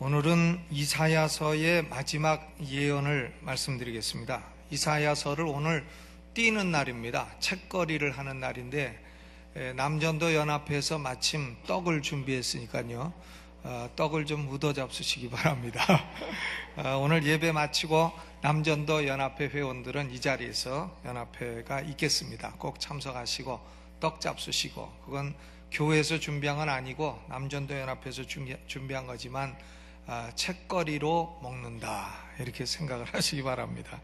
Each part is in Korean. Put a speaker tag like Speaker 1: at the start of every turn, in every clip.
Speaker 1: 오늘은 이사야서의 마지막 예언을 말씀드리겠습니다. 이사야서를 오늘 띄는 날입니다. 책거리를 하는 날인데 남전도 연합회에서 마침 떡을 준비했으니까요. 떡을 좀 묻어 잡수시기 바랍니다. 오늘 예배 마치고 남전도 연합회 회원들은 이 자리에서 연합회가 있겠습니다. 꼭 참석하시고 떡 잡수시고, 그건 교회에서 준비한 건 아니고 남전도 연합회에서 준비한 거지만 책거리로 먹는다, 이렇게 생각을 하시기 바랍니다.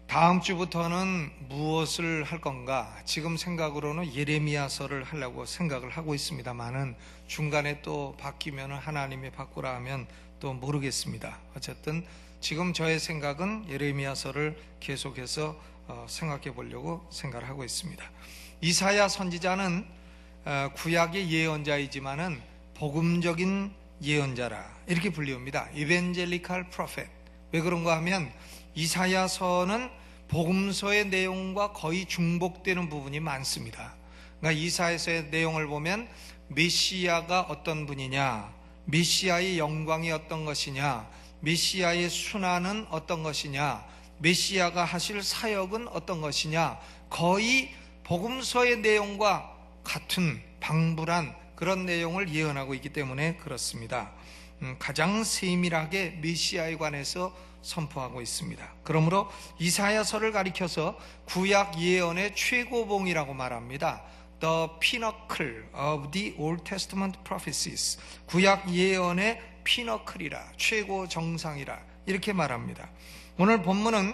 Speaker 1: 다음 주부터는 무엇을 할 건가? 지금 생각으로는 예레미야서를 하려고 생각을 하고 있습니다만은 중간에 또 바뀌면 하나님이 바꾸라 하면 또 모르겠습니다. 어쨌든 지금 저의 생각은 예레미야서를 계속해서 생각해 보려고 생각을 하고 있습니다. 이사야 선지자는 구약의 예언자이지만은 복음적인 예언자라 이렇게 불리웁니다. 이벤젤리칼 프로페트. 왜 그런가 하면 이사야서는 복음서의 내용과 거의 중복되는 부분이 많습니다. 그러니까 이사야서의 내용을 보면 메시아가 어떤 분이냐, 메시아의 영광이 어떤 것이냐, 메시아의 순환은 어떤 것이냐, 메시아가 하실 사역은 어떤 것이냐, 거의 복음서의 내용과 같은 방불한 그런 내용을 예언하고 있기 때문에 그렇습니다. 가장 세밀하게 메시아에 관해서 선포하고 있습니다. 그러므로 이사야서를 가리켜서 구약 예언의 최고봉이라고 말합니다. The pinnacle of the Old Testament prophecies. 구약 예언의 피너클이라, 최고 정상이라 이렇게 말합니다. 오늘 본문은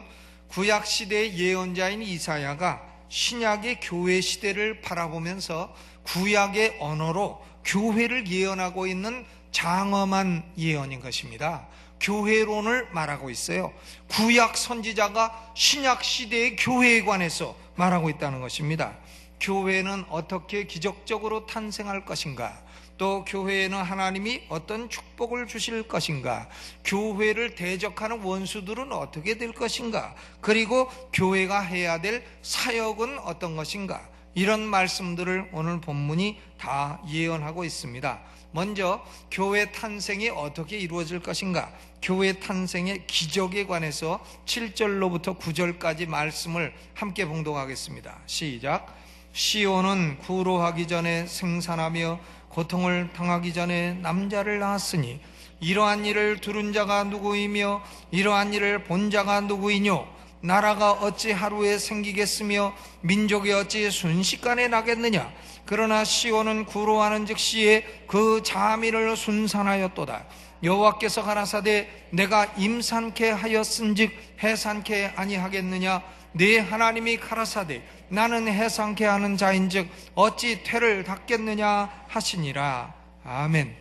Speaker 1: 구약 시대의 예언자인 이사야가 신약의 교회 시대를 바라보면서 구약의 언어로 교회를 예언하고 있는 장엄한 예언인 것입니다. 교회론을 말하고 있어요. 구약 선지자가 신약 시대의 교회에 관해서 말하고 있다는 것입니다. 교회는 어떻게 기적적으로 탄생할 것인가, 또 교회에는 하나님이 어떤 축복을 주실 것인가, 교회를 대적하는 원수들은 어떻게 될 것인가, 그리고 교회가 해야 될 사역은 어떤 것인가, 이런 말씀들을 오늘 본문이 다 예언하고 있습니다. 먼저 교회 탄생이 어떻게 이루어질 것인가, 교회 탄생의 기적에 관해서 7절로부터 9절까지 말씀을 함께 봉독하겠습니다. 시작. 시온은 구로하기 전에 생산하며 고통을 당하기 전에 남자를 낳았으니 이러한 일을 들은 자가 누구이며 이러한 일을 본 자가 누구이뇨? 나라가 어찌 하루에 생기겠으며 민족이 어찌 순식간에 나겠느냐? 그러나 시온은 구로하는 즉시에 그 자민을 순산하였도다. 여호와께서 가라사대 내가 임산케 하였은즉 해산케 아니하겠느냐? 네 하나님이 가라사대 나는 해산케 하는 자인즉 어찌 태를 닫겠느냐 하시니라. 아멘.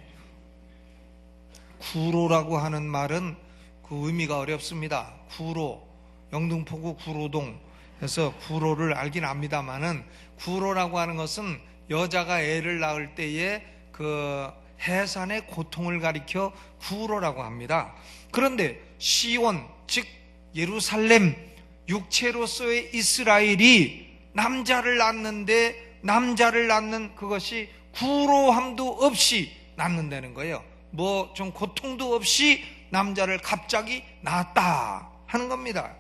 Speaker 1: 구로라고 하는 말은 그 의미가 어렵습니다. 구로, 영등포구 구로동 해서 구로를 알긴 압니다만은, 구로라고 하는 것은 여자가 애를 낳을 때에 그 해산의 고통을 가리켜 구로라고 합니다. 그런데 시온, 즉 예루살렘, 육체로서의 이스라엘이 남자를 낳는데 남자를 낳는 그것이 구로함도 없이 낳는다는 거예요. 뭐 좀 고통도 없이 남자를 갑자기 낳았다 하는 겁니다.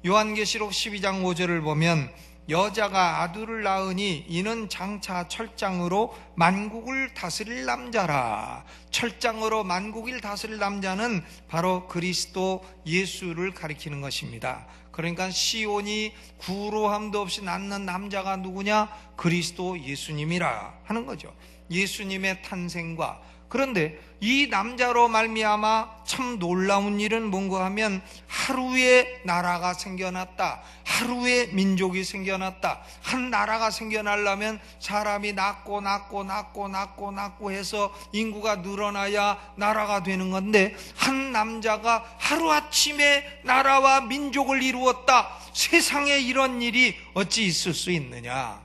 Speaker 1: 요한계시록 12장 5절을 보면 여자가 아들을 낳으니 이는 장차 철장으로 만국을 다스릴 남자라. 철장으로 만국을 다스릴 남자는 바로 그리스도 예수를 가리키는 것입니다. 그러니까 시온이 구로함도 없이 낳는 남자가 누구냐? 그리스도 예수님이라 하는 거죠. 예수님의 탄생과, 그런데 이 남자로 말미암아 참 놀라운 일은 뭔가 하면 하루에 나라가 생겨났다, 하루에 민족이 생겨났다. 한 나라가 생겨나려면 사람이 낳고 해서 인구가 늘어나야 나라가 되는 건데, 한 남자가 하루아침에 나라와 민족을 이루었다. 세상에 이런 일이 어찌 있을 수 있느냐?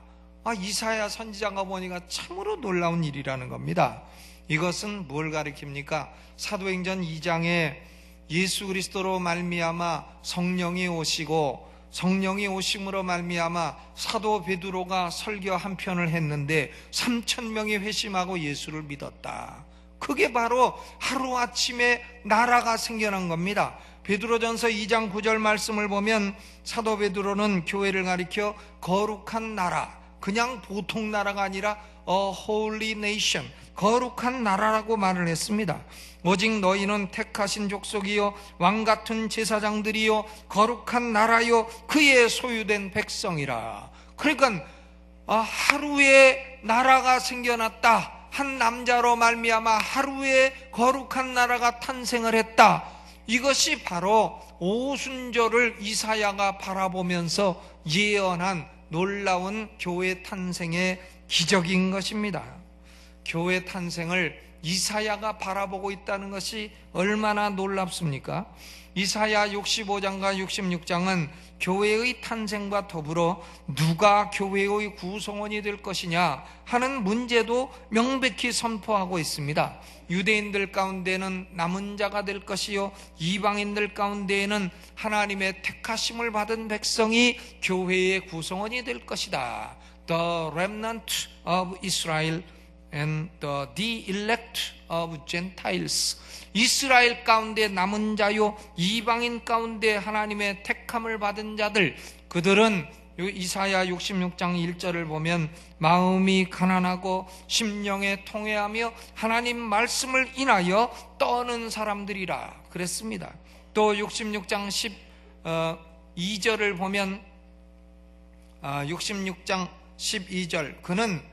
Speaker 1: 이사야 선지자가 보니까 참으로 놀라운 일이라는 겁니다. 이것은 뭘 가리킵니까? 사도행전 2장에 예수 그리스도로 말미암아 성령이 오시고, 성령이 오심으로 말미암아 사도 베드로가 설교 한 편을 했는데 3,000명이 회심하고 예수를 믿었다. 그게 바로 하루아침에 나라가 생겨난 겁니다. 베드로전서 2장 9절 말씀을 보면 사도 베드로는 교회를 가리켜 거룩한 나라, 그냥 보통 나라가 아니라 A holy nation, 거룩한 나라라고 말을 했습니다. 오직 너희는 택하신 족속이요 왕같은 제사장들이요 거룩한 나라요 그의 소유된 백성이라. 그러니까 하루에 나라가 생겨났다. 한 남자로 말미암아 하루에 거룩한 나라가 탄생을 했다. 이것이 바로 오순절을 이사야가 바라보면서 예언한 놀라운 교회 탄생의 기적인 것입니다. 교회 탄생을 이사야가 바라보고 있다는 것이 얼마나 놀랍습니까? 이사야 65장과 66장은 교회의 탄생과 더불어 누가 교회의 구성원이 될 것이냐 하는 문제도 명백히 선포하고 있습니다. 유대인들 가운데는 남은 자가 될 것이요 이방인들 가운데에는 하나님의 택하심을 받은 백성이 교회의 구성원이 될 것이다. The remnant of Israel and the elect of Gentiles. 이스라엘 가운데 남은 자요 이방인 가운데 하나님의 택함을 받은 자들, 그들은 이사야 66장 1절을 보면 마음이 가난하고 심령에 통회하며 하나님 말씀을 인하여 떠는 사람들이라 그랬습니다. 또 66장 12절을 보면 66장 12절 그는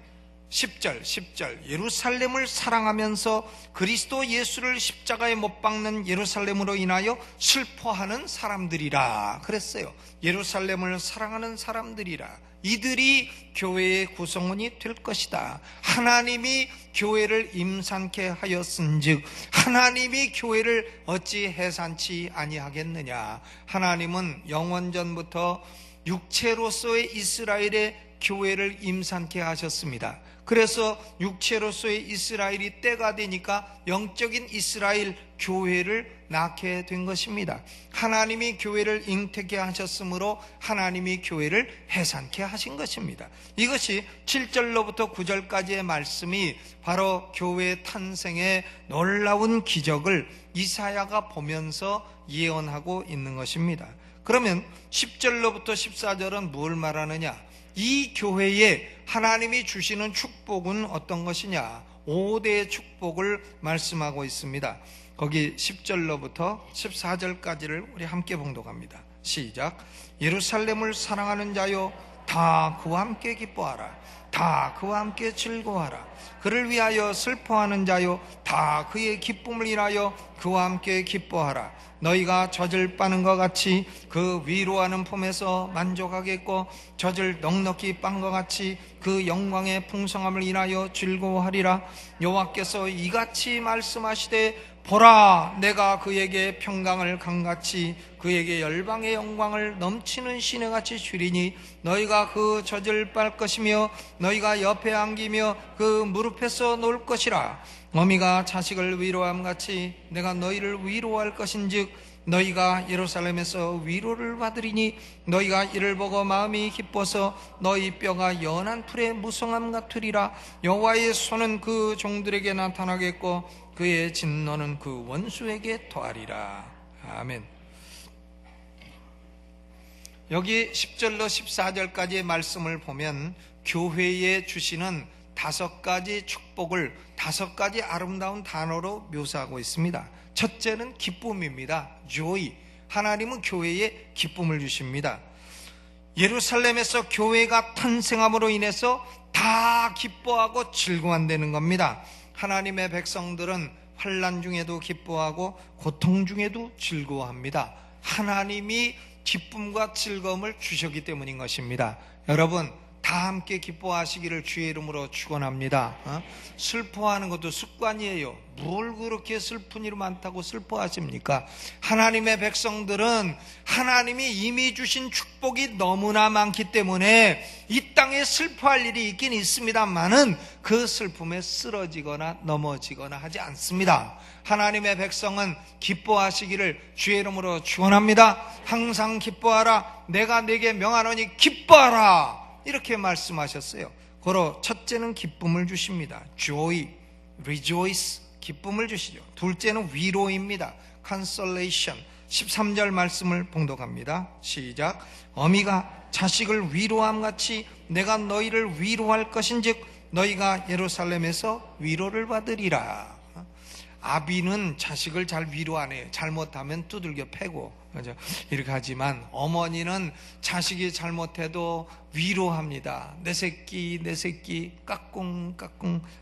Speaker 1: 10절 예루살렘을 사랑하면서 그리스도 예수를 십자가에 못 박는 예루살렘으로 인하여 슬퍼하는 사람들이라 그랬어요. 예루살렘을 사랑하는 사람들이라. 이들이 교회의 구성원이 될 것이다. 하나님이 교회를 임산케 하였은즉 하나님이 교회를 어찌 해산치 아니하겠느냐. 하나님은 영원전부터 육체로서의 이스라엘의 교회를 임산케 하셨습니다. 그래서 육체로서의 이스라엘이 때가 되니까 영적인 이스라엘 교회를 낳게 된 것입니다. 하나님이 교회를 잉태케 하셨으므로 하나님이 교회를 해산케 하신 것입니다. 이것이 7절로부터 9절까지의 말씀이 바로 교회 탄생의 놀라운 기적을 이사야가 보면서 예언하고 있는 것입니다. 그러면 10절로부터 14절은 뭘 말하느냐? 이 교회에 하나님이 주시는 축복은 어떤 것이냐? 5대의 축복을 말씀하고 있습니다. 거기 10절로부터 14절까지를 우리 함께 봉독합니다. 시작. 예루살렘을 사랑하는 자여 다 그와 함께 기뻐하라. 다 그와 함께 즐거워하라. 그를 위하여 슬퍼하는 자여 다 그의 기쁨을 인하여 그와 함께 기뻐하라. 너희가 젖을 빠는 것 같이 그 위로하는 품에서 만족하겠고 젖을 넉넉히 빤 것 같이 그 영광의 풍성함을 인하여 즐거워하리라. 여호와께서 이같이 말씀하시되 보라, 내가 그에게 평강을 강같이 그에게 열방의 영광을 넘치는 시내같이 주리니 너희가 그 젖을 빨 것이며 너희가 옆에 안기며 그 무릎에서 놀 것이라. 어미가 자식을 위로함같이 내가 너희를 위로할 것인즉 너희가 예루살렘에서 위로를 받으리니 너희가 이를 보고 마음이 기뻐서 너희 뼈가 연한 풀의 무성함 같으리라. 여호와의 손은 그 종들에게 나타나겠고 그의 진노는 그 원수에게 더하리라. 아멘. 여기 10절로 14절까지의 말씀을 보면 교회에 주시는 5가지 축복을 5가지 아름다운 단어로 묘사하고 있습니다. 첫째는 기쁨입니다. joy. 하나님은 교회에 기쁨을 주십니다. 예루살렘에서 교회가 탄생함으로 인해서 다 기뻐하고 즐거워한다는 겁니다. 하나님의 백성들은 환난 중에도 기뻐하고 고통 중에도 즐거워합니다. 하나님이 기쁨과 즐거움을 주셨기 때문인 것입니다. 여러분 다 함께 기뻐하시기를 주의 이름으로 축원합니다. 슬퍼하는 것도 습관이에요. 뭘 그렇게 슬픈 일이 많다고 슬퍼하십니까? 하나님의 백성들은 하나님이 이미 주신 축복이 너무나 많기 때문에 이 땅에 슬퍼할 일이 있긴 있습니다만은 그 슬픔에 쓰러지거나 넘어지거나 하지 않습니다. 하나님의 백성은 기뻐하시기를 주의 이름으로 축원합니다. 항상 기뻐하라. 내가 네게 명하노니 기뻐하라. 이렇게 말씀하셨어요. 고로 첫째는 기쁨을 주십니다. joy, rejoice, 기쁨을 주시죠. 둘째는 위로입니다. consolation. 13절 말씀을 봉독합니다. 시작. 어미가 자식을 위로함 같이 내가 너희를 위로할 것인즉 너희가 예루살렘에서 위로를 받으리라. 아비는 자식을 잘 위로 안 해요. 잘못하면 두들겨 패고, 그죠? 이렇게 하지만 어머니는 자식이 잘못해도 위로합니다. 내 새끼 까꿍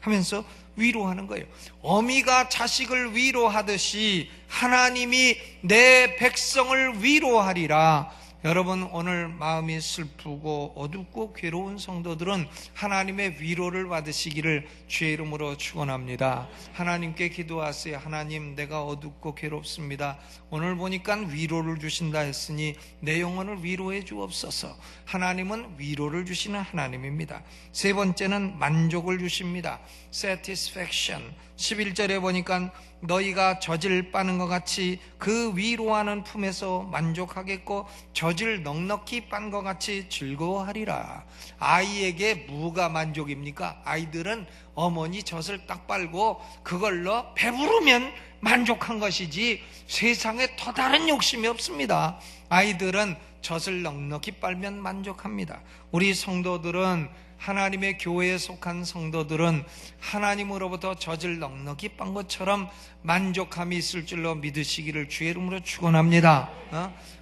Speaker 1: 하면서 위로하는 거예요. 어미가 자식을 위로하듯이 하나님이 내 백성을 위로하리라. 여러분, 오늘 마음이 슬프고 어둡고 괴로운 성도들은 하나님의 위로를 받으시기를 주의 이름으로 축원합니다. 하나님께 기도하세요. 하나님, 내가 어둡고 괴롭습니다. 오늘 보니까 위로를 주신다 했으니 내 영혼을 위로해 주옵소서. 하나님은 위로를 주시는 하나님입니다. 세 번째는 만족을 주십니다. satisfaction. 11절에 보니까 너희가 젖을 빠는 것 같이 그 위로하는 품에서 만족하겠고 젖을 넉넉히 빤 것 같이 즐거워하리라. 아이에게 뭐가 만족입니까? 아이들은 어머니 젖을 딱 빨고 그걸로 배부르면 만족한 것이지 세상에 더 다른 욕심이 없습니다. 아이들은 젖을 넉넉히 빨면 만족합니다. 우리 성도들은, 하나님의 교회에 속한 성도들은 하나님으로부터 젖을 넉넉히 빤 것처럼 만족함이 있을 줄로 믿으시기를 주의 이름으로 축원합니다.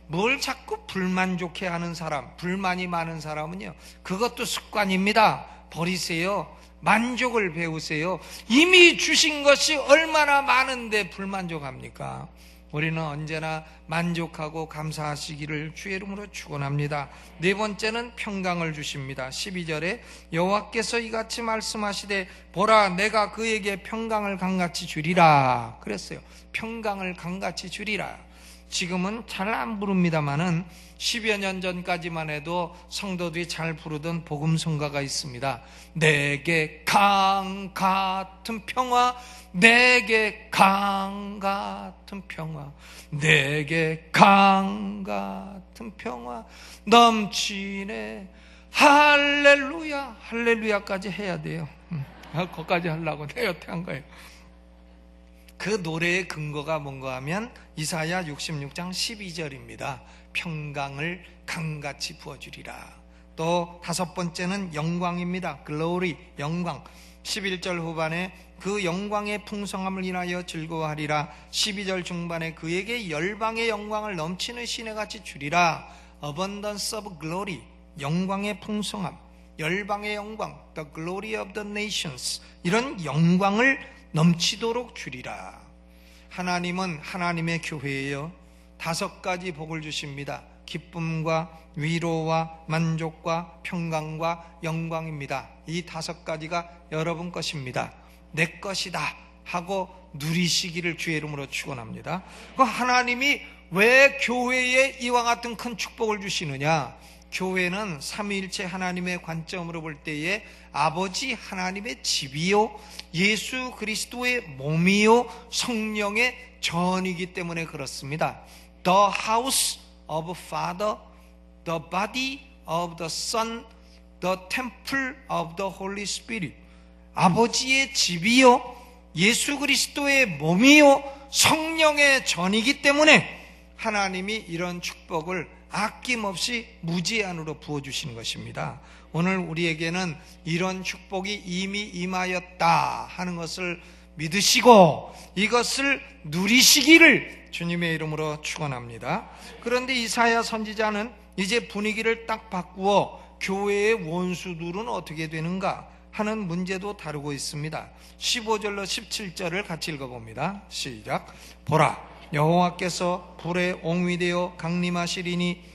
Speaker 1: 뭘 자꾸 불만족해 하는 사람, 불만이 많은 사람은요, 그것도 습관입니다. 버리세요. 만족을 배우세요. 이미 주신 것이 얼마나 많은데 불만족합니까? 우리는 언제나 만족하고 감사하시기를 주의 이름으로 축원합니다. 네 번째는 평강을 주십니다. 12절에 여호와께서 이같이 말씀하시되 보라 내가 그에게 평강을 강같이 주리라 그랬어요. 평강을 강같이 주리라. 지금은 잘 안 부릅니다마는 10여 년 전까지만 해도 성도들이 잘 부르던 복음성가가 있습니다. 내게 강 같은 평화, 내게 강 같은 평화, 내게 강 같은 평화 넘치네. 할렐루야. 할렐루야까지 해야 돼요. 거기까지 하려고 내가 여태 한 거예요. 그 노래의 근거가 뭔가 하면 이사야 66장 12절입니다. 평강을 강같이 부어주리라. 또 다섯 번째는 영광입니다. 글로리, 영광. 11절 후반에 그 영광의 풍성함을 인하여 즐거워하리라. 12절 중반에 그에게 열방의 영광을 넘치는 시내같이 주리라. Abundance of glory, 영광의 풍성함, 열방의 영광, the glory of the nations, 이런 영광을 넘치도록 주리라. 하나님은 하나님의 교회예요. 다섯 가지 복을 주십니다. 기쁨과 위로와 만족과 평강과 영광입니다. 이 다섯 가지가 여러분 것입니다. 내 것이다 하고 누리시기를 주의 이름으로 축원합니다. 하나님이 왜 교회에 이와 같은 큰 축복을 주시느냐? 교회는 삼위일체 하나님의 관점으로 볼 때에 아버지 하나님의 집이요 예수 그리스도의 몸이요 성령의 전이기 때문에 그렇습니다. The house of Father, the body of the Son, the temple of the Holy Spirit. 아버지의 집이요 예수 그리스도의 몸이요 성령의 전이기 때문에 하나님이 이런 축복을 아낌없이 무제한으로 부어주시는 것입니다. 오늘 우리에게는 이런 축복이 이미 임하였다 하는 것을 믿으시고 이것을 누리시기를 주님의 이름으로 축원합니다. 그런데 이사야 선지자는 이제 분위기를 딱 바꾸어 교회의 원수들은 어떻게 되는가 하는 문제도 다루고 있습니다. 15절로 17절을 같이 읽어봅니다. 시작. 보라 여호와께서 불에 옹위되어 강림하시리니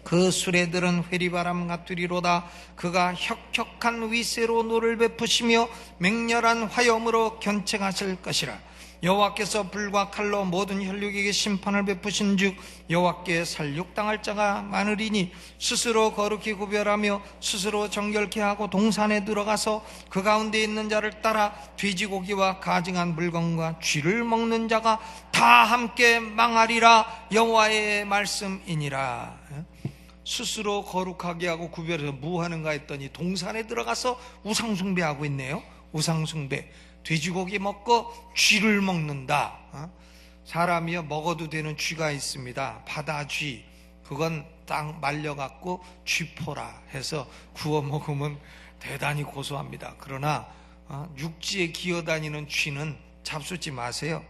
Speaker 1: 그 수레들은 회리바람 같으리로다. 그가 혁혁한 위세로 노를 베푸시며 맹렬한 화염으로 견책하실 것이라. 여호와께서 불과 칼로 모든 혈육에게 심판을 베푸신 즉 여호와께 살육당할 자가 많으리니 스스로 거룩히 구별하며 스스로 정결케 하고 동산에 들어가서 그 가운데 있는 자를 따라 돼지고기와 가증한 물건과 쥐를 먹는 자가 다 함께 망하리라. 여호와의 말씀이니라. 스스로 거룩하게 하고 구별해서 뭐 하는가 했더니 동산에 들어가서 우상숭배하고 있네요. 우상숭배. 돼지고기 먹고 쥐를 먹는다. 사람이요 먹어도 되는 쥐가 있습니다. 바다쥐. 그건 딱 말려갖고 쥐포라 해서 구워 먹으면 대단히 고소합니다. 그러나 육지에 기어다니는 쥐는 잡수지 마세요.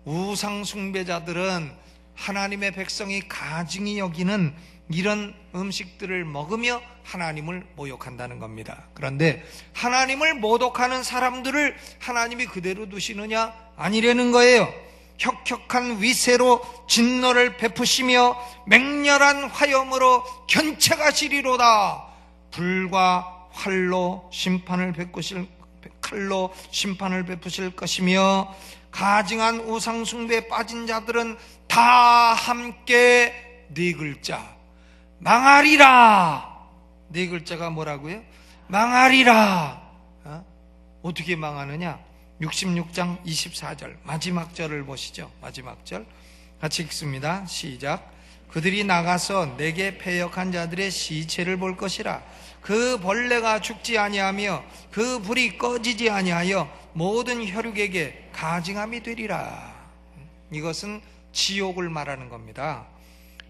Speaker 1: 우상 숭배자들은 하나님의 백성이 가증히 여기는 이런 음식들을 먹으며 하나님을 모욕한다는 겁니다. 그런데 하나님을 모독하는 사람들을 하나님이 그대로 두시느냐? 아니라는 거예요. 혁혁한 위세로 진노를 베푸시며 맹렬한 화염으로 견책하시리로다. 불과 칼로 심판을 베푸실 것이며 가증한 우상 숭배에 빠진 자들은 다 함께 네 글자 망하리라. 네 글자가 뭐라고요? 망하리라. 어떻게 망하느냐? 66장 24절 마지막 절을 보시죠. 마지막 절 같이 읽습니다. 시작. 그들이 나가서 내게 패역한 자들의 시체를 볼 것이라. 그 벌레가 죽지 아니하며 그 불이 꺼지지 아니하여 모든 혈육에게 가증함이 되리라. 이것은 지옥을 말하는 겁니다.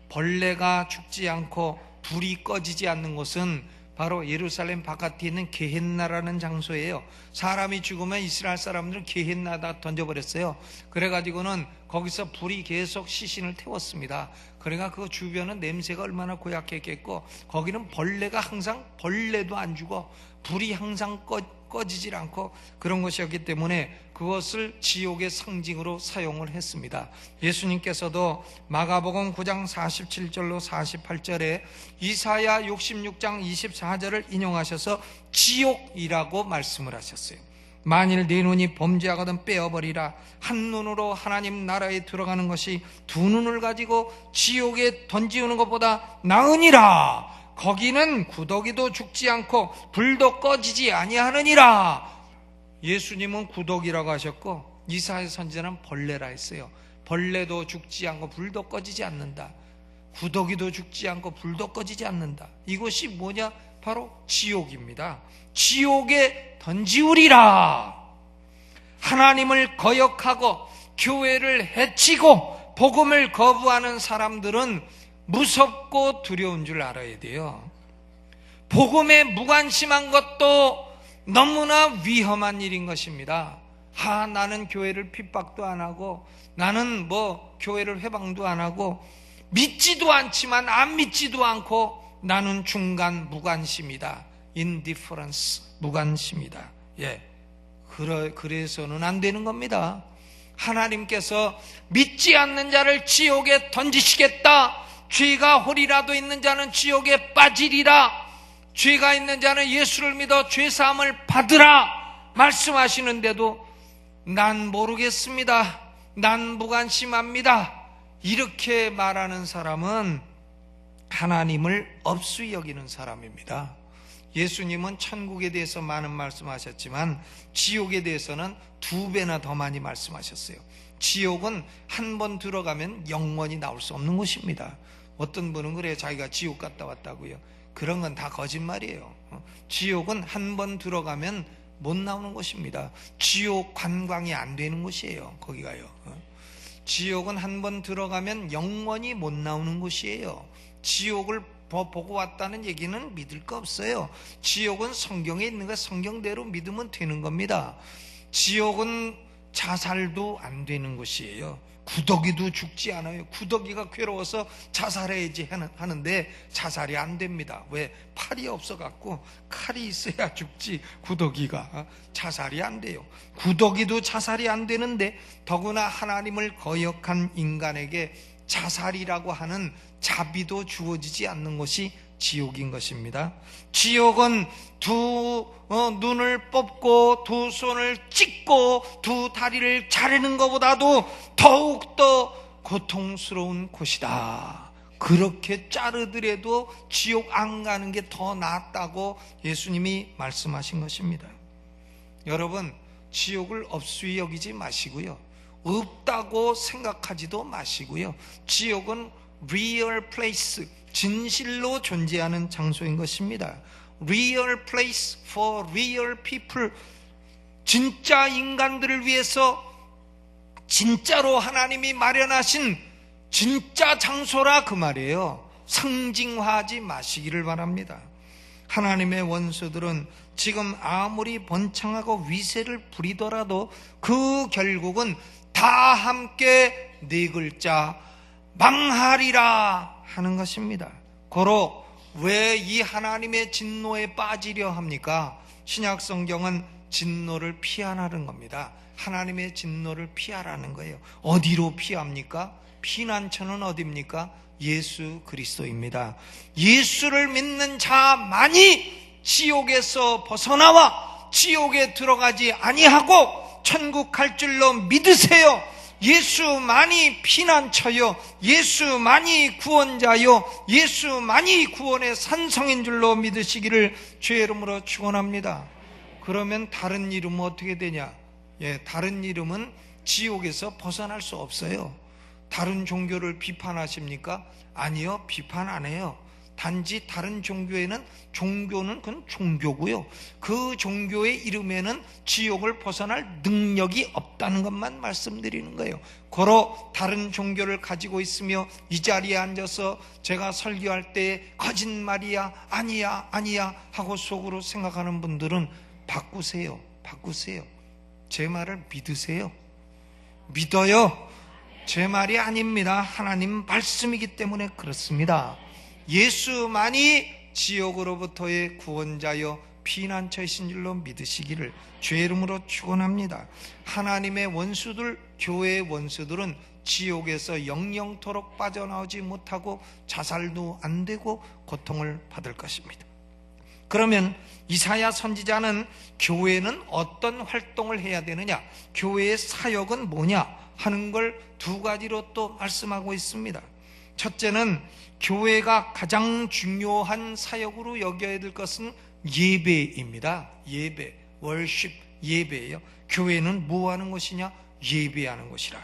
Speaker 1: 벌레가 죽지 않고 불이 꺼지지 않는 곳은 바로 예루살렘 바깥에 있는 게헨나라는 장소예요. 사람이 죽으면 이스라엘 사람들은 게헨나다 던져버렸어요. 그래가지고는 거기서 불이 계속 시신을 태웠습니다. 그러니까 그 주변은 냄새가 얼마나 고약했겠고, 거기는 벌레가 항상, 벌레도 안 죽어, 불이 항상 꺼지질 않고 그런 것이었기 때문에 그것을 지옥의 상징으로 사용을 했습니다. 예수님께서도 마가복음 9장 47절로 48절에 이사야 66장 24절을 인용하셔서 지옥이라고 말씀을 하셨어요. 만일 네 눈이 범죄하거든 빼어버리라. 한 눈으로 하나님 나라에 들어가는 것이 두 눈을 가지고 지옥에 던지우는 것보다 나으니라. 거기는 구더기도 죽지 않고 불도 꺼지지 아니하느니라. 예수님은 구더기라고 하셨고 이사야 선지자는 벌레라 했어요. 벌레도 죽지 않고 불도 꺼지지 않는다. 구더기도 죽지 않고 불도 꺼지지 않는다. 이것이 뭐냐? 바로 지옥입니다. 지옥에 던지우리라. 하나님을 거역하고 교회를 해치고 복음을 거부하는 사람들은 무섭고 두려운 줄 알아야 돼요. 복음에 무관심한 것도 너무나 위험한 일인 것입니다. 나는 교회를 핍박도 안 하고 나는 교회를 회방도 안 하고 믿지도 않지만 안 믿지도 않고 나는 중간 무관심이다. indifference, 무관심이다. 그래서는 안 되는 겁니다. 하나님께서 믿지 않는 자를 지옥에 던지시겠다. 죄가 홀이라도 있는 자는 지옥에 빠지리라. 죄가 있는 자는 예수를 믿어 죄사함을 받으라 말씀하시는데도 난 모르겠습니다. 난 무관심합니다. 이렇게 말하는 사람은 하나님을 업수히 여기는 사람입니다. 예수님은 천국에 대해서 많은 말씀하셨지만 지옥에 대해서는 2배나 더 많이 말씀하셨어요. 지옥은 한 번 들어가면 영원히 나올 수 없는 곳입니다. 어떤 분은 그래요. 자기가 지옥 갔다 왔다고요. 그런 건 다 거짓말이에요. 지옥은 한 번 들어가면 못 나오는 곳입니다. 지옥 관광이 안 되는 곳이에요. 거기가요. 지옥은 한 번 들어가면 영원히 못 나오는 곳이에요. 지옥을 보고 왔다는 얘기는 믿을 거 없어요. 지옥은 성경에 있는 거 성경대로 믿으면 되는 겁니다. 지옥은 자살도 안 되는 곳이에요. 구더기도 죽지 않아요. 구더기가 괴로워서 자살해야지 하는데 자살이 안 됩니다. 왜? 팔이 없어갖고 칼이 있어야 죽지. 구더기가 자살이 안 돼요. 구더기도 자살이 안 되는데 더구나 하나님을 거역한 인간에게 자살이라고 하는 자비도 주어지지 않는 것이 지옥인 것입니다. 지옥은 두 눈을 뽑고 두 손을 찢고 두 다리를 자르는 것보다도 더욱더 고통스러운 곳이다. 그렇게 자르더라도 지옥 안 가는 게 더 낫다고 예수님이 말씀하신 것입니다. 여러분, 지옥을 업수히 여기지 마시고요, 없다고 생각하지도 마시고요. 지옥은 real place, 진실로 존재하는 장소인 것입니다. real place for real people. 진짜 인간들을 위해서 진짜로 하나님이 마련하신 진짜 장소라 그 말이에요. 상징화하지 마시기를 바랍니다. 하나님의 원수들은 지금 아무리 번창하고 위세를 부리더라도 그 결국은 다 함께 네 글자 망하리라 하는 것입니다. 고로 왜 이 하나님의 진노에 빠지려 합니까? 신약 성경은 진노를 피하라는 겁니다. 하나님의 진노를 피하라는 거예요. 어디로 피합니까? 피난처는 어디입니까? 예수 그리스도입니다. 예수를 믿는 자만이 지옥에서 벗어나와 지옥에 들어가지 아니하고 천국 갈 줄로 믿으세요. 예수만이 피난처요, 예수만이 구원자요, 예수만이 구원의 산성인 줄로 믿으시기를 주의 이름으로 축원합니다. 그러면 다른 이름은 어떻게 되냐? 다른 이름은 지옥에서 벗어날 수 없어요. 다른 종교를 비판하십니까? 아니요, 비판 안 해요. 단지 다른 종교에는 종교는 그건 종교고요, 그 종교의 이름에는 지옥을 벗어날 능력이 없다는 것만 말씀드리는 거예요. 고로 다른 종교를 가지고 있으며 이 자리에 앉아서 제가 설교할 때 거짓말이야, 아니야 하고 속으로 생각하는 분들은 바꾸세요. 제 말을 믿으세요. 믿어요. 제 말이 아닙니다. 하나님 말씀이기 때문에 그렇습니다. 예수만이 지옥으로부터의 구원자여 피난처이신 줄로 믿으시기를 주의 이름으로 축원합니다. 하나님의 원수들, 교회의 원수들은 지옥에서 영영토록 빠져나오지 못하고 자살도 안 되고 고통을 받을 것입니다. 그러면 이사야 선지자는 교회는 어떤 활동을 해야 되느냐, 교회의 사역은 뭐냐 하는 걸 두 가지로 또 말씀하고 있습니다. 첫째는 교회가 가장 중요한 사역으로 여겨야 될 것은 예배입니다. 예배, 월십, 예배예요. 교회는 뭐 하는 것이냐? 예배하는 것이라.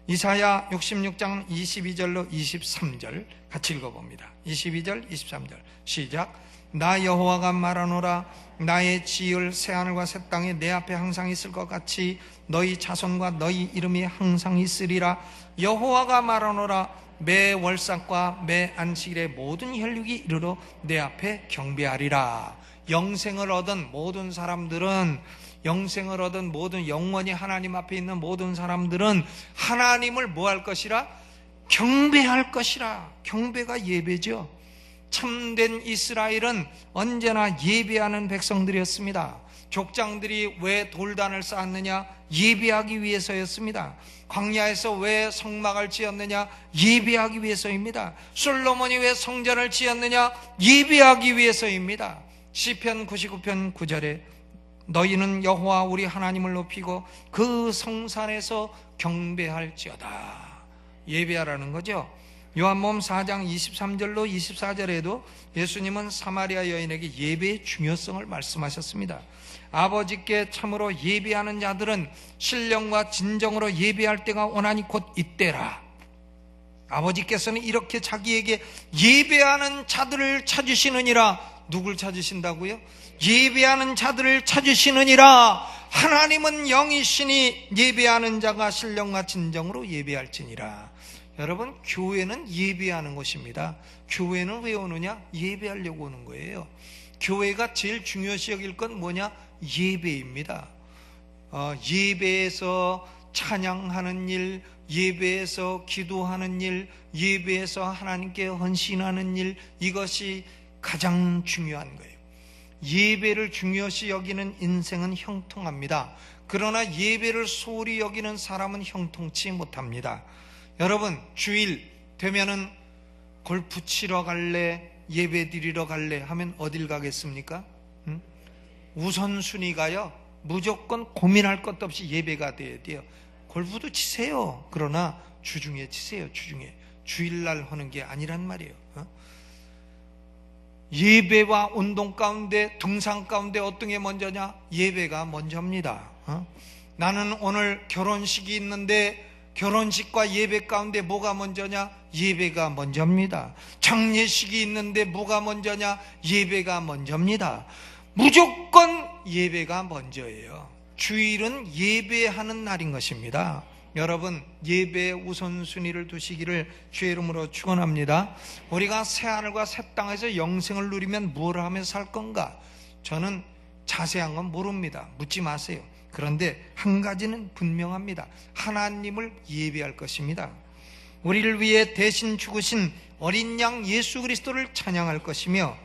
Speaker 1: 이사야 66장 22절로 23절 같이 읽어봅니다. 22절, 23절 시작. 나 여호와가 말하노라. 나의 지을 새하늘과 새 땅에 내 앞에 항상 있을 것 같이 너희 자손과 너희 이름이 항상 있으리라. 여호와가 말하노라. 매 월삭과 매 안식일의 모든 혈육이 이르러 내 앞에 경배하리라. 영생을 얻은 모든 사람들은, 영생을 얻은 모든 영원히 하나님 앞에 있는 모든 사람들은 하나님을 뭐 할 것이라? 경배할 것이라. 경배가 예배죠. 참된 이스라엘은 언제나 예배하는 백성들이었습니다. 족장들이 왜 돌단을 쌓았느냐? 예배하기 위해서였습니다. 광야에서 왜 성막을 지었느냐? 예배하기 위해서입니다. 솔로몬이 왜 성전을 지었느냐? 예배하기 위해서입니다. 시편 99편 9절에 너희는 여호와 우리 하나님을 높이고 그 성산에서 경배할지어다. 예배하라는 거죠. 요한복음 4장 23절로 24절에도 예수님은 사마리아 여인에게 예배의 중요성을 말씀하셨습니다. 아버지께 참으로 예배하는 자들은 신령과 진정으로 예배할 때가 오나니 곧 이때라. 아버지께서는 이렇게 자기에게 예배하는 자들을 찾으시느니라. 누굴 찾으신다고요? 예배하는 자들을 찾으시느니라. 하나님은 영이시니 예배하는 자가 신령과 진정으로 예배할지니라. 여러분, 교회는 예배하는 곳입니다. 교회는 왜 오느냐? 예배하려고 오는 거예요. 교회가 제일 중요시 여길 건 뭐냐? 예배입니다. 예배에서 찬양하는 일, 예배에서 기도하는 일, 예배에서 하나님께 헌신하는 일, 이것이 가장 중요한 거예요. 예배를 중요시 여기는 인생은 형통합니다. 그러나 예배를 소홀히 여기는 사람은 형통치 못합니다. 여러분, 주일 되면은 골프 치러 갈래, 예배 드리러 갈래 하면 어딜 가겠습니까? 우선순위가요, 무조건 고민할 것도 없이 예배가 돼야 돼요. 골프도 치세요. 그러나 주중에 치세요. 주중에. 주일날 하는 게 아니란 말이에요. 예배와 운동 가운데, 등산 가운데 어떤 게 먼저냐? 예배가 먼저입니다. 나는 오늘 결혼식이 있는데 결혼식과 예배 가운데 뭐가 먼저냐? 예배가 먼저입니다. 장례식이 있는데 뭐가 먼저냐? 예배가 먼저입니다. 무조건 예배가 먼저예요. 주일은 예배하는 날인 것입니다. 여러분, 예배의 우선순위를 두시기를 주의 이름으로 축원합니다. 우리가 새하늘과 새 땅에서 영생을 누리면 무엇을 하며 살 건가? 저는 자세한 건 모릅니다. 묻지 마세요. 그런데 한 가지는 분명합니다. 하나님을 예배할 것입니다. 우리를 위해 대신 죽으신 어린 양 예수 그리스도를 찬양할 것이며,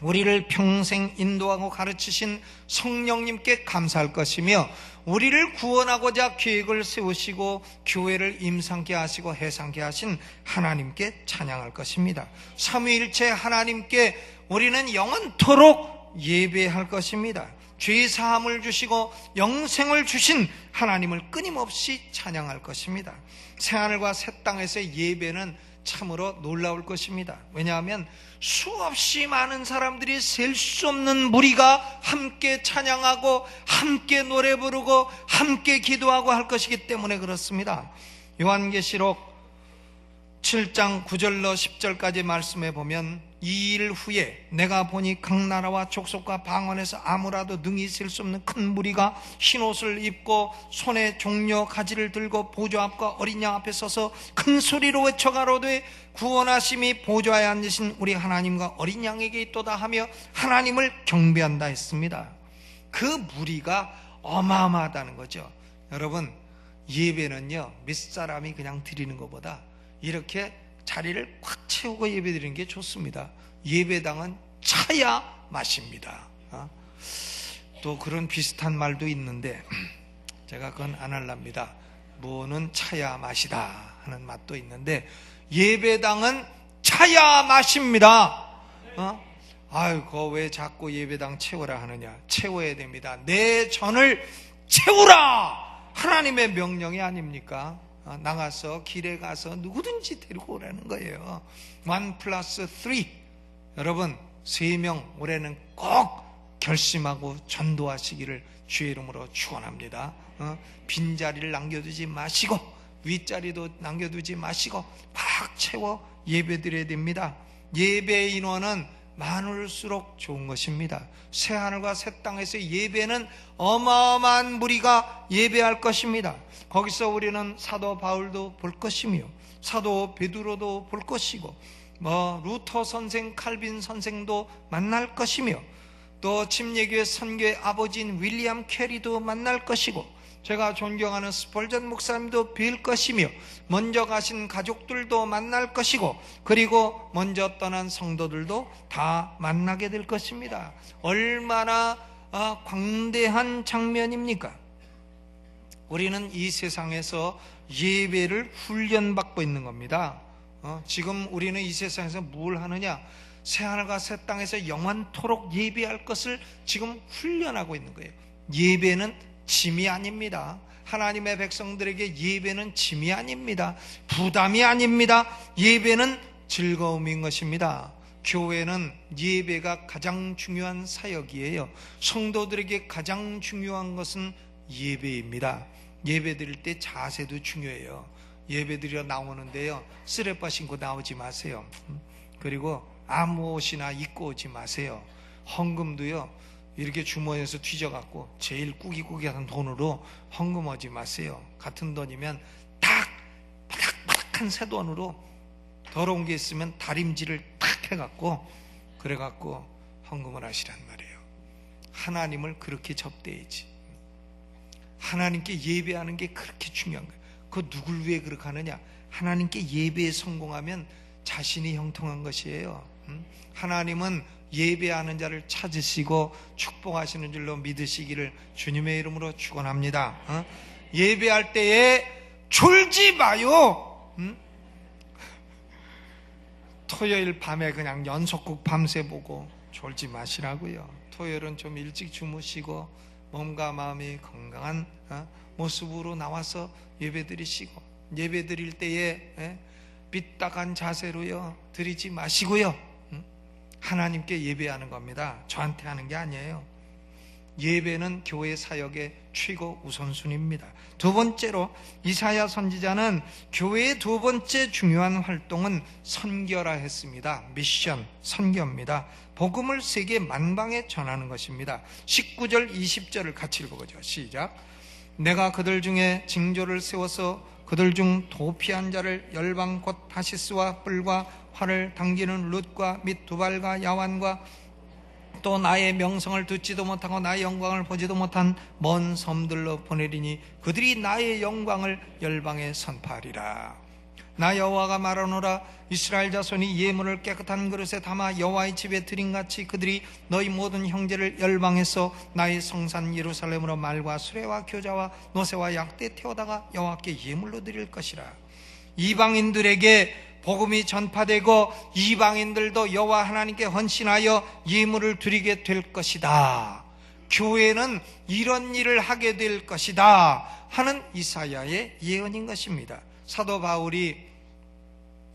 Speaker 1: 우리를 평생 인도하고 가르치신 성령님께 감사할 것이며, 우리를 구원하고자 계획을 세우시고 교회를 임상케 하시고 해상케 하신 하나님께 찬양할 것입니다. 삼위일체 하나님께 우리는 영원토록 예배할 것입니다. 죄 사함을 주시고 영생을 주신 하나님을 끊임없이 찬양할 것입니다. 새하늘과 새 땅에서의 예배는 참으로 놀라울 것입니다. 왜냐하면 수없이 많은 사람들이 셀 수 없는 무리가 함께 찬양하고 함께 노래 부르고 함께 기도하고 할 것이기 때문에 그렇습니다. 요한계시록 7장 9절로 10절까지 말씀해 보면, 이 일 후에 내가 보니 각 나라와 족속과 방언에서 아무라도 능히 셀 수 없는 큰 무리가 흰옷을 입고 손에 종려 가지를 들고 보좌 앞과 어린 양 앞에 서서 큰 소리로 외쳐 가로되 구원하심이 보좌에 앉으신 우리 하나님과 어린 양에게 있도다 하며 하나님을 경배한다 했습니다. 그 무리가 어마어마하다는 거죠. 여러분, 예배는요, 몇 사람이 그냥 드리는 것보다 이렇게 자리를 꽉 채우고 예배드리는 게 좋습니다. 예배당은 차야 마십니다. 또 그런 비슷한 말도 있는데 제가 그건 안 할랍니다. 무는 차야 마시다 하는 맛도 있는데, 예배당은 차야 마십니다. 아이고, 왜 자꾸 예배당 채우라 하느냐? 채워야 됩니다. 내 전을 채우라! 하나님의 명령이 아닙니까? 나가서 길에 가서 누구든지 데리고 오라는 거예요. 1+3. 여러분, 3명 올해는 꼭 결심하고 전도하시기를 주의 이름으로 축원합니다. 빈자리를 남겨두지 마시고 윗자리도 남겨두지 마시고 막 채워 예배드려야 됩니다. 예배 인원은 많을수록 좋은 것입니다. 새하늘과 새 땅에서 예배는 어마어마한 무리가 예배할 것입니다. 거기서 우리는 사도 바울도 볼 것이며 사도 베드로도 볼 것이고 루터 선생, 칼빈 선생도 만날 것이며 또 침례교회 선교의 아버지인 윌리엄 캐리도 만날 것이고 제가 존경하는 스펄전 목사님도 뵐 것이며 먼저 가신 가족들도 만날 것이고 그리고 먼저 떠난 성도들도 다 만나게 될 것입니다. 얼마나 광대한 장면입니까? 우리는 이 세상에서 예배를 훈련받고 있는 겁니다. 지금 우리는 이 세상에서 뭘 하느냐? 새하늘과 새 땅에서 영원토록 예배할 것을 지금 훈련하고 있는 거예요. 예배는 짐이 아닙니다. 하나님의 백성들에게 예배는 짐이 아닙니다. 부담이 아닙니다. 예배는 즐거움인 것입니다. 교회는 예배가 가장 중요한 사역이에요. 성도들에게 가장 중요한 것은 예배입니다. 예배 드릴 때 자세도 중요해요. 예배 드리러 나오는데요, 쓰레빠 신고 나오지 마세요. 그리고 아무 옷이나 입고 오지 마세요. 헌금도요, 이렇게 주머니에서 뒤져갖고 제일 꾸기꾸기한 돈으로 헌금하지 마세요. 같은 돈이면 딱 바닥바닥한 새 돈으로 더러운 게 있으면 다림질을 탁 해갖고 그래갖고 헌금을 하시란 말이에요. 하나님을 그렇게 접대해야지. 하나님께 예배하는 게 그렇게 중요한 거예요. 그거 누굴 위해 그렇게 하느냐? 하나님께 예배에 성공하면 자신이 형통한 것이에요. 하나님은 예배하는 자를 찾으시고 축복하시는 줄로 믿으시기를 주님의 이름으로 축원합니다. 예배할 때에 졸지 마요. 토요일 밤에 그냥 연속극 밤새 보고 졸지 마시라고요. 토요일은 좀 일찍 주무시고 몸과 마음이 건강한 모습으로 나와서 예배드리시고, 예배드릴 때에 삐딱한 자세로요 드리지 마시고요, 하나님께 예배하는 겁니다. 저한테 하는 게 아니에요. 예배는 교회 사역의 최고 우선순위입니다. 두 번째로 이사야 선지자는 교회의 두 번째 중요한 활동은 선교라 했습니다. 미션, 선교입니다. 복음을 세계 만방에 전하는 것입니다. 19절 20절을 같이 읽어보죠. 시작. 내가 그들 중에 징조를 세워서 그들 중 도피한 자를 열방 곧 다시스와 뿔과 활을 당기는 룻과 및 두발과 야완과 또 나의 명성을 듣지도 못하고 나의 영광을 보지도 못한 먼 섬들로 보내리니 그들이 나의 영광을 열방에 선포하리라. 나 여호와가 말하노라. 이스라엘 자손이 예물을 깨끗한 그릇에 담아 여호와의 집에 드림같이 그들이 너희 모든 형제를 열방에서 나의 성산 예루살렘으로 말과 수레와 교자와 노새와 약대 태우다가 여호와께 예물로 드릴 것이라. 이방인들에게 복음이 전파되고 이방인들도 여호와 하나님께 헌신하여 예물을 드리게 될 것이다. 교회는 이런 일을 하게 될 것이다 하는 이사야의 예언인 것입니다. 사도 바울이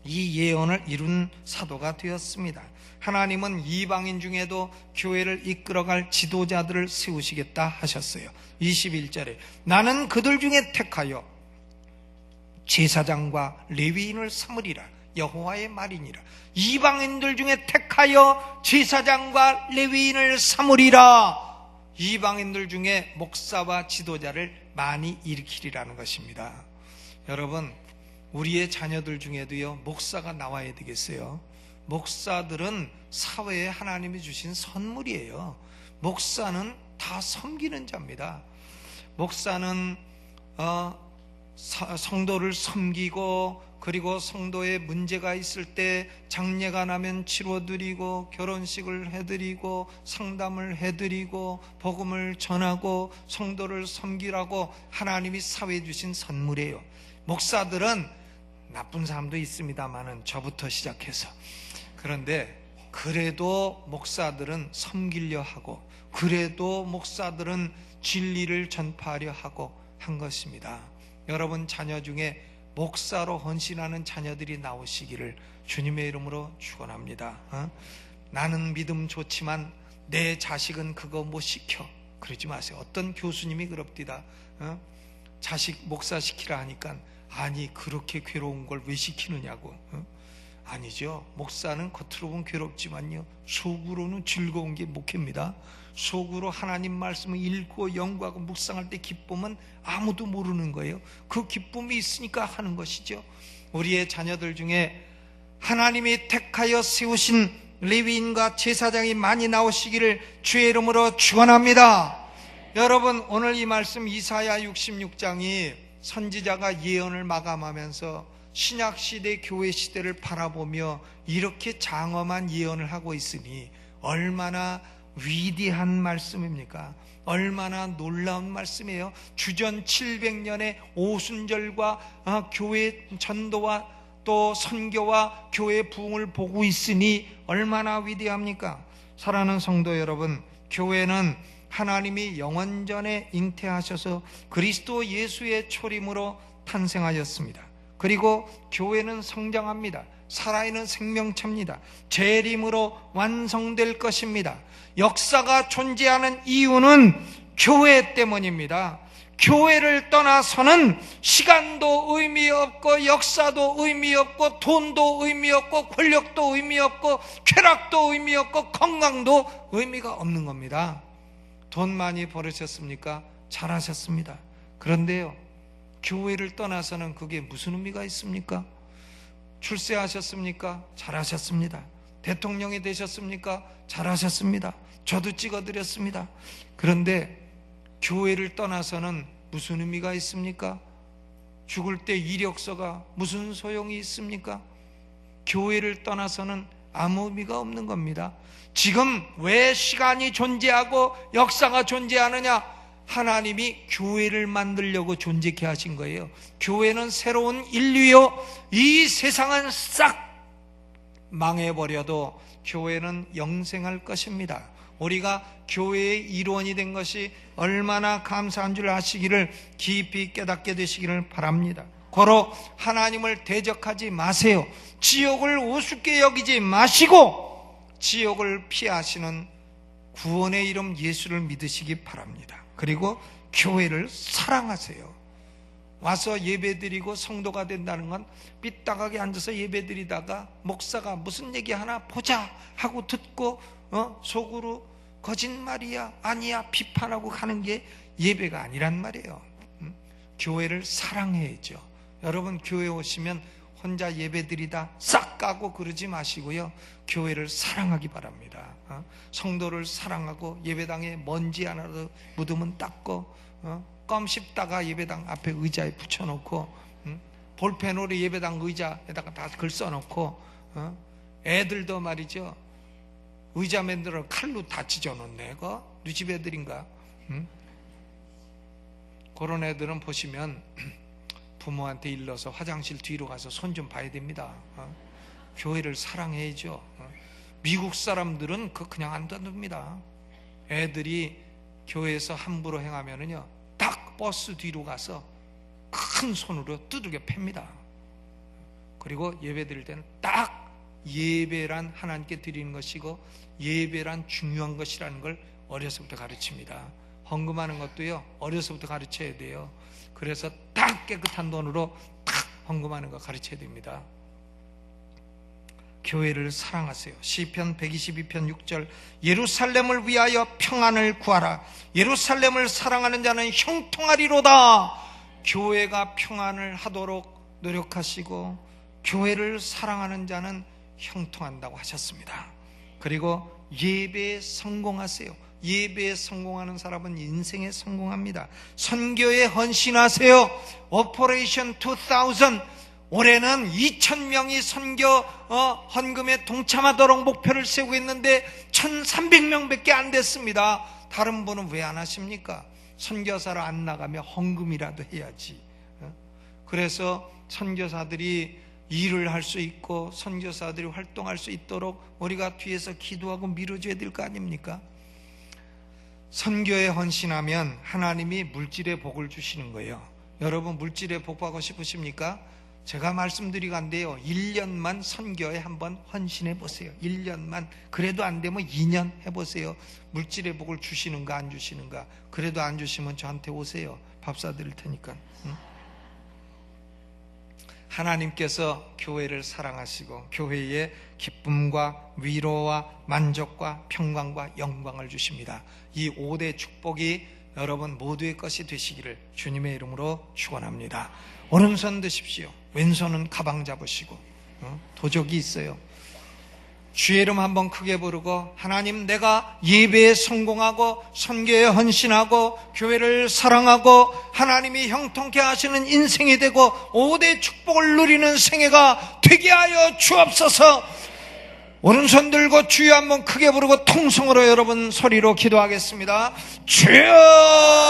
Speaker 1: 이 예언을 이룬 사도가 되었습니다. 하나님은 이방인 중에도 교회를 이끌어갈 지도자들을 세우시겠다 하셨어요. 21절에 나는 그들 중에 택하여 제사장과 레위인을 삼으리라. 여호와의 말이니라. 이방인들 중에 택하여 제사장과 레위인을 삼으리라. 이방인들 중에 목사와 지도자를 많이 일으키리라는 것입니다. 여러분, 우리의 자녀들 중에도요 목사가 나와야 되겠어요. 목사들은 사회에 하나님이 주신 선물이에요. 목사는 다 섬기는 자입니다. 목사는 성도를 섬기고, 그리고 성도의 문제가 있을 때 장례가 나면 치료드리고, 결혼식을 해드리고, 상담을 해드리고, 복음을 전하고, 성도를 섬기라고 하나님이 사회에 주신 선물이에요. 목사들은 나쁜 사람도 있습니다만은 저부터 시작해서, 그런데 그래도 목사들은 섬기려 하고, 그래도 목사들은 진리를 전파하려 하고 한 것입니다. 여러분 자녀 중에 목사로 헌신하는 자녀들이 나오시기를 주님의 이름으로 축원합니다. 나는 믿음 좋지만 내 자식은 그거 못 시켜, 그러지 마세요. 어떤 교수님이 그럽디다. 자식 목사 시키라 하니까 아니 그렇게 괴로운 걸 왜 시키느냐고. 아니죠. 목사는 겉으로 보면 괴롭지만요 속으로는 즐거운 게 목회입니다. 속으로 하나님 말씀을 읽고 연구하고 묵상할 때 기쁨은 아무도 모르는 거예요. 그 기쁨이 있으니까 하는 것이죠. 우리의 자녀들 중에 하나님이 택하여 세우신 레위인과 제사장이 많이 나오시기를 주의 이름으로 축원합니다. 여러분, 오늘 이 말씀 이사야 66장이 선지자가 예언을 마감하면서 신약시대 교회 시대를 바라보며 이렇게 장엄한 예언을 하고 있으니 얼마나 위대한 말씀입니까? 얼마나 놀라운 말씀이에요. 주전 700년의 오순절과 교회 전도와 또 선교와 교회 부흥을 보고 있으니 얼마나 위대합니까? 사랑하는 성도 여러분, 교회는 하나님이 영원전에 잉태하셔서 그리스도 예수의 초림으로 탄생하였습니다. 그리고 교회는 성장합니다. 살아있는 생명체입니다. 재림으로 완성될 것입니다. 역사가 존재하는 이유는 교회 때문입니다. 교회를 떠나서는 시간도 의미 없고, 역사도 의미 없고, 돈도 의미 없고, 권력도 의미 없고, 쾌락도 의미 없고, 건강도 의미가 없는 겁니다. 돈 많이 벌으셨습니까? 잘하셨습니다. 그런데요, 교회를 떠나서는 그게 무슨 의미가 있습니까? 출세하셨습니까? 잘하셨습니다. 대통령이 되셨습니까? 잘하셨습니다. 저도 찍어드렸습니다. 그런데 교회를 떠나서는 무슨 의미가 있습니까? 죽을 때 이력서가 무슨 소용이 있습니까? 교회를 떠나서는 아무 의미가 없는 겁니다. 지금 왜 시간이 존재하고 역사가 존재하느냐? 하나님이 교회를 만들려고 존재케 하신 거예요. 교회는 새로운 인류요, 이 세상은 싹 망해버려도 교회는 영생할 것입니다. 우리가 교회의 일원이 된 것이 얼마나 감사한 줄 아시기를 깊이 깨닫게 되시기를 바랍니다. 고로 하나님을 대적하지 마세요. 지옥을 우습게 여기지 마시고 지옥을 피하시는 구원의 이름 예수를 믿으시기 바랍니다. 그리고 교회를 사랑하세요. 와서 예배드리고 성도가 된다는 건 삐딱하게 앉아서 예배드리다가 목사가 무슨 얘기 하나 보자 하고 듣고 속으로 거짓말이야 아니야 비판하고 가는 게 예배가 아니란 말이에요. 교회를 사랑해야죠. 여러분 교회 오시면 혼자 예배드리다 싹 까고 그러지 마시고요, 교회를 사랑하기 바랍니다. 성도를 사랑하고 예배당에 먼지 하나도 묻으면 닦고 껌 씹다가 예배당 앞에 의자에 붙여놓고 볼펜으로 예배당 의자에다가 다 글 써놓고 애들도 말이죠, 의자 만들어 칼로 다 찢어놓네. 그거 네 집 애들인가? 그런 애들은 보시면 부모한테 일러서 화장실 뒤로 가서 손 좀 봐야 됩니다. 교회를 사랑해야죠. 미국 사람들은 그냥 안 놔둡니다. 애들이 교회에서 함부로 행하면은요, 딱 버스 뒤로 가서 큰 손으로 두들겨 팹니다. 그리고 예배 드릴 때는 딱 예배란 하나님께 드리는 것이고 예배란 중요한 것이라는 걸 어려서부터 가르칩니다. 헌금하는 것도요, 어려서부터 가르쳐야 돼요. 그래서 딱 깨끗한 돈으로 딱 헌금하는 거 가르쳐야 됩니다. 교회를 사랑하세요. 시편 122편 6절, 예루살렘을 위하여 평안을 구하라. 예루살렘을 사랑하는 자는 형통하리로다. 교회가 평안을 하도록 노력하시고 교회를 사랑하는 자는 형통한다고 하셨습니다. 그리고 예배에 성공하세요. 예배에 성공하는 사람은 인생에 성공합니다. 선교에 헌신하세요. 오퍼레이션 2000, 올해는 2000명이 선교 헌금에 동참하도록 목표를 세우고 있는데 1300명밖에 안 됐습니다. 다른 분은 왜 안 하십니까? 선교사로 안 나가면 헌금이라도 해야지. 그래서 선교사들이 일을 할 수 있고 선교사들이 활동할 수 있도록 우리가 뒤에서 기도하고 밀어줘야 될 거 아닙니까? 선교에 헌신하면 하나님이 물질의 복을 주시는 거예요. 여러분 물질의 복 받고 싶으십니까? 제가 말씀드리건데요, 1년만 선교에 한번 헌신해 보세요. 1년만. 그래도 안 되면 2년 해보세요. 물질의 복을 주시는가 안 주시는가. 그래도 안 주시면 저한테 오세요. 밥 사드릴 테니까. 하나님께서 교회를 사랑하시고 교회에 기쁨과 위로와 만족과 평강과 영광을 주십니다. 이 5대 축복이 여러분 모두의 것이 되시기를 주님의 이름으로 축원합니다. 오른손 드십시오. 왼손은 가방 잡으시고 도적이 있어요. 주의 이름 한번 크게 부르고, 하나님, 내가 예배에 성공하고 선교에 헌신하고 교회를 사랑하고 하나님이 형통케 하시는 인생이 되고 5대 축복을 누리는 생애가 되게 하여 주옵소서. 오른손 들고 주여 한번 크게 부르고 통성으로 여러분 소리로 기도하겠습니다. 주여!